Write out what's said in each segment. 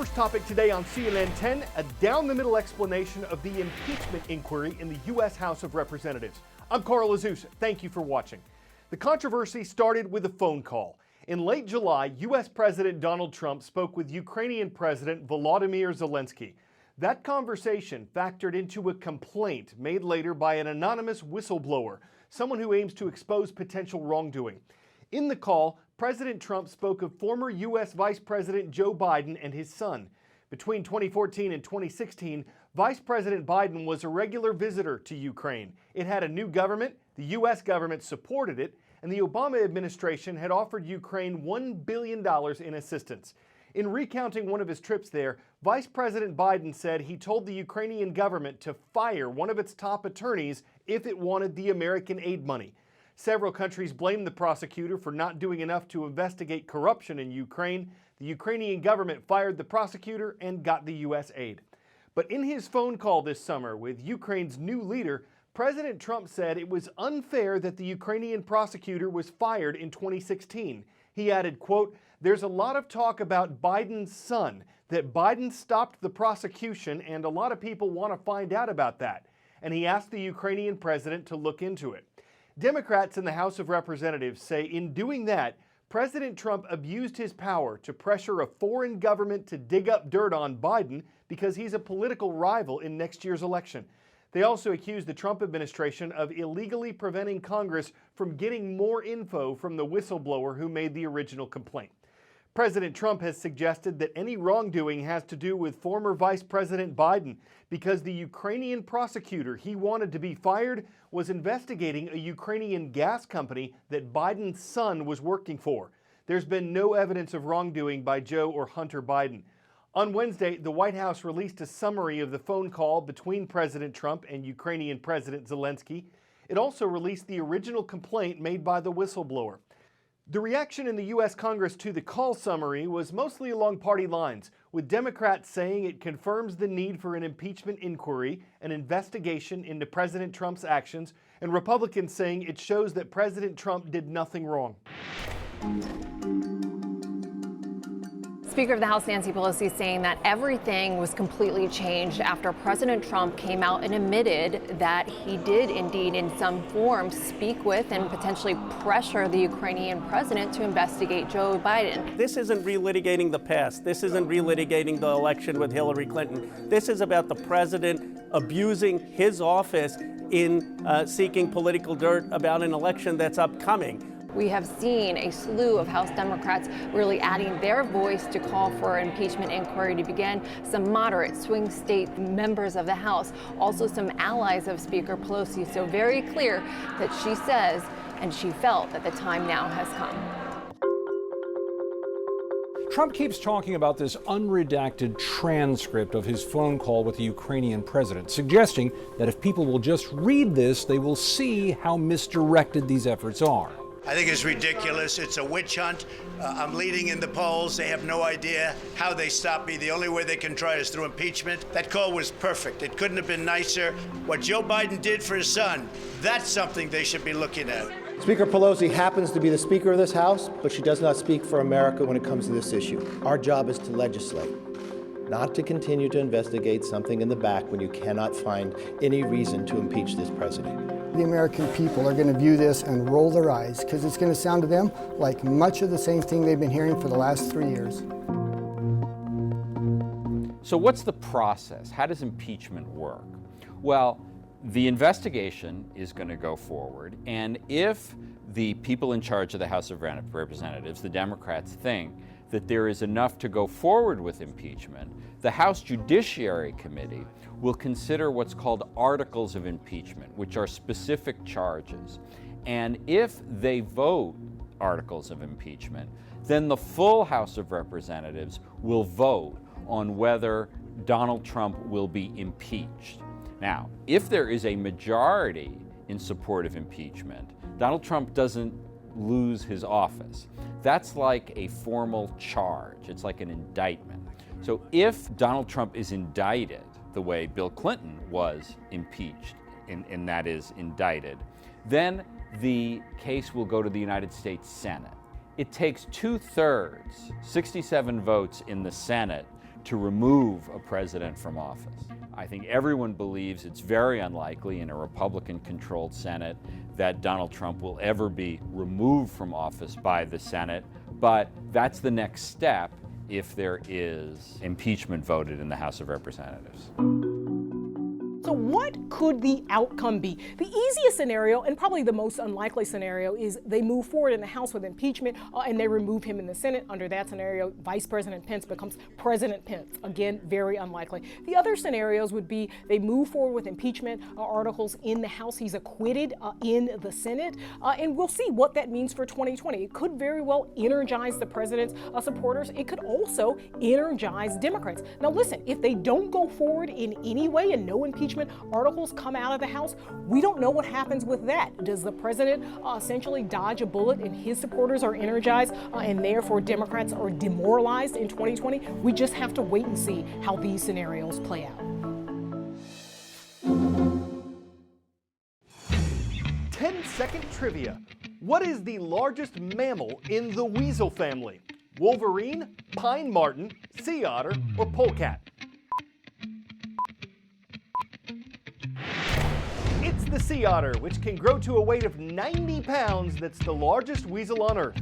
first topic today on CNN 10, a down-the-middle explanation of the impeachment inquiry in the U.S. House of Representatives. I'm Carl Azusa. Thank you for watching. The controversy started with a phone call. In late July, U.S. President Donald Trump spoke with Ukrainian President Volodymyr Zelensky. That conversation factored into a complaint made later by an anonymous whistleblower, someone who aims to expose potential wrongdoing. In the call, President Trump spoke of former U.S. Vice President Joe Biden and his son. Between 2014 and 2016, Vice President Biden was a regular visitor to Ukraine. It had a new government, the U.S. government supported it, and the Obama administration had offered Ukraine $1 billion in assistance. In recounting one of his trips there, Vice President Biden said he told the Ukrainian government to fire one of its top attorneys if it wanted the American aid money. Several countries blamed the prosecutor for not doing enough to investigate corruption in Ukraine. The Ukrainian government fired the prosecutor and got the U.S. aid. But in his phone call this summer with Ukraine's new leader, President Trump said it was unfair that the Ukrainian prosecutor was fired in 2016. He added, quote, "There's a lot of talk about Biden's son, that Biden stopped the prosecution, and a lot of people want to find out about that." And he asked the Ukrainian president to look into it. Democrats in the House of Representatives say in doing that, President Trump abused his power to pressure a foreign government to dig up dirt on Biden because he's a political rival in next year's election. They also accuse the Trump administration of illegally preventing Congress from getting more info from the whistleblower who made the original complaint. President Trump has suggested that any wrongdoing has to do with former Vice President Biden because the Ukrainian prosecutor he wanted to be fired was investigating a Ukrainian gas company that Biden's son was working for. There's been no evidence of wrongdoing by Joe or Hunter Biden. On Wednesday, the White House released a summary of the phone call between President Trump and Ukrainian President Zelensky. It also released the original complaint made by the whistleblower. The reaction in the U.S. Congress to the call summary was mostly along party lines, with Democrats saying it confirms the need for an impeachment inquiry, an investigation into President Trump's actions, and Republicans saying it shows that President Trump did nothing wrong. Speaker of the House Nancy Pelosi saying that everything was completely changed after President Trump came out and admitted that he did indeed in some form speak with and potentially pressure the Ukrainian president to investigate Joe Biden. This isn't relitigating the past. This isn't relitigating the election with Hillary Clinton. This is about the president abusing his office in seeking political dirt about an election that's upcoming. We have seen a slew of House Democrats really adding their voice to call for an impeachment inquiry to begin. Some moderate swing state members of the House, also some allies of Speaker Pelosi. So very clear that she says and she felt that the time now has come. Trump keeps talking about this unredacted transcript of his phone call with the Ukrainian president, suggesting that if people will just read this, they will see how misdirected these efforts are. I think it's ridiculous. It's a witch hunt. I'm leading in the polls. They have no idea how they stop me. The only way they can try is through impeachment. That call was perfect. It couldn't have been nicer. What Joe Biden did for his son, that's something they should be looking at. Speaker Pelosi happens to be the Speaker of this House, but she does not speak for America when it comes to this issue. Our job is to legislate, not to continue to investigate something in the back when you cannot find any reason to impeach this president. The American people are going to view this and roll their eyes because it's going to sound to them like much of the same thing they've been hearing for the last 3 years. So what's the process? How does impeachment work? Well, the investigation is going to go forward, and if the people in charge of the House of Representatives, the Democrats, think that there is enough to go forward with impeachment, the House Judiciary Committee will consider what's called articles of impeachment, which are specific charges. And if they vote articles of impeachment, then the full House of Representatives will vote on whether Donald Trump will be impeached. Now, if there is a majority in support of impeachment, Donald Trump doesn't lose his office. That's like a formal charge. It's like an indictment. So if Donald Trump is indicted the way Bill Clinton was impeached, and that is indicted, then the case will go to the United States Senate. It takes 2/3, 67 votes in the Senate, to remove a president from office. I think everyone believes it's very unlikely in a Republican-controlled Senate that Donald Trump will ever be removed from office by the Senate, but that's the next step if there is impeachment voted in the House of Representatives. So what could the outcome be? The easiest scenario, and probably the most unlikely scenario, is they move forward in the House with impeachment and they remove him in the Senate. Under that scenario, Vice President Pence becomes President Pence. Again, very unlikely. The other scenarios would be they move forward with impeachment articles in the House. He's acquitted in the Senate, and we'll see what that means for 2020. It could very well energize the president's supporters. It could also energize Democrats. Now listen, if they don't go forward in any way and no impeachment articles come out of the House, we don't know what happens with that. Does the president essentially dodge a bullet and his supporters are energized and therefore Democrats are demoralized in 2020? We just have to wait and see how these scenarios play out. 10-second trivia. What is the largest mammal in the weasel family? Wolverine, pine marten, sea otter, or polecat? It's the sea otter, which can grow to a weight of 90 pounds. That's the largest weasel on Earth.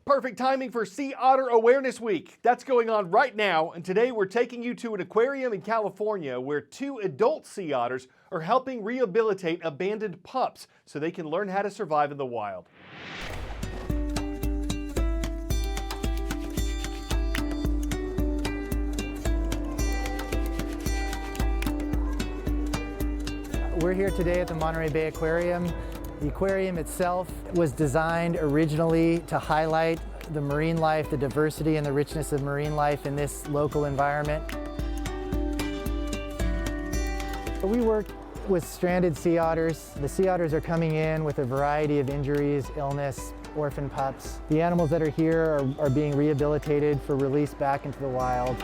Perfect timing for Sea Otter Awareness Week. That's going on right now, and today we're taking you to an aquarium in California where 2 adult sea otters are helping rehabilitate abandoned pups so they can learn how to survive in the wild. We're here today at the Monterey Bay Aquarium. The aquarium itself was designed originally to highlight the marine life, the diversity and the richness of marine life in this local environment. We work with stranded sea otters. The sea otters are coming in with a variety of injuries, illness, orphan pups. The animals that are here are being rehabilitated for release back into the wild.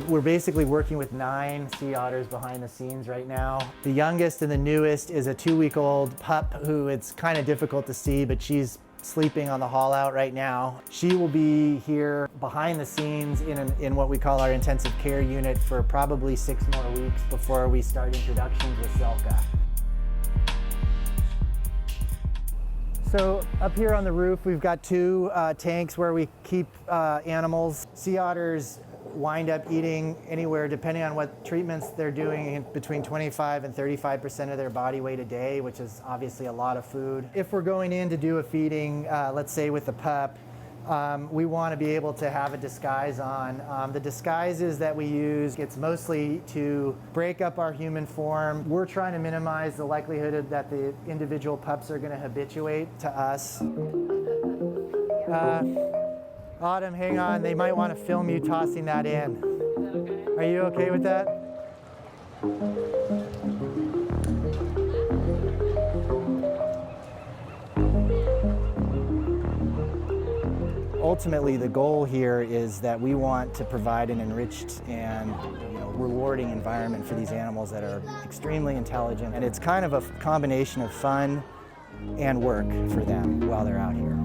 We're basically working with 9 sea otters behind the scenes right now. The youngest and the newest is a 2-week-old pup who it's kind of difficult to see, but she's sleeping on the haul out right now. She will be here behind the scenes in what we call our intensive care unit for probably 6 more weeks before we start introductions with Selka. So up here on the roof, we've got 2 tanks where we keep animals. Sea otters wind up eating anywhere, depending on what treatments they're doing, between 25 and 35% of their body weight a day, which is obviously a lot of food. If we're going in to do a feeding, let's say with a pup, we want to be able to have a disguise on. The disguises that we use, it's mostly to break up our human form. We're trying to minimize the likelihood that the individual pups are going to habituate to us. Autumn, hang on. They might want to film you tossing that in. Are you okay with that? Ultimately, the goal here is that we want to provide an enriched and rewarding environment for these animals that are extremely intelligent. And it's kind of a combination of fun and work for them while they're out here.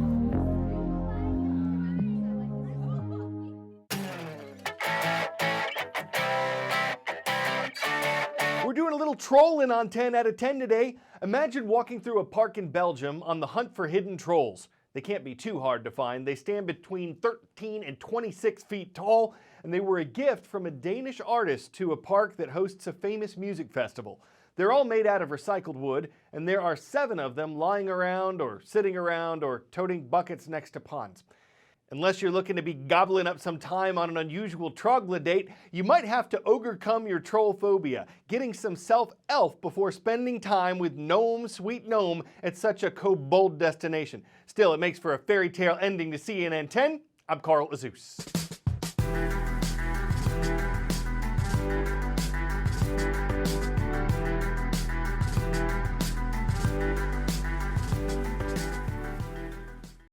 We're doing a little trolling on 10 out of 10 today. Imagine walking through a park in Belgium on the hunt for hidden trolls. They can't be too hard to find. They stand between 13 and 26 feet tall, and they were a gift from a Danish artist to a park that hosts a famous music festival. They're all made out of recycled wood, and there are 7 of them lying around or sitting around or toting buckets next to ponds. Unless you're looking to be gobbling up some time on an unusual troglodyte, you might have to overcome your troll phobia, getting some self-elf before spending time with Gnome, Sweet Gnome at such a kobold destination. Still, it makes for a fairy tale ending to CNN 10. I'm Carl Azus.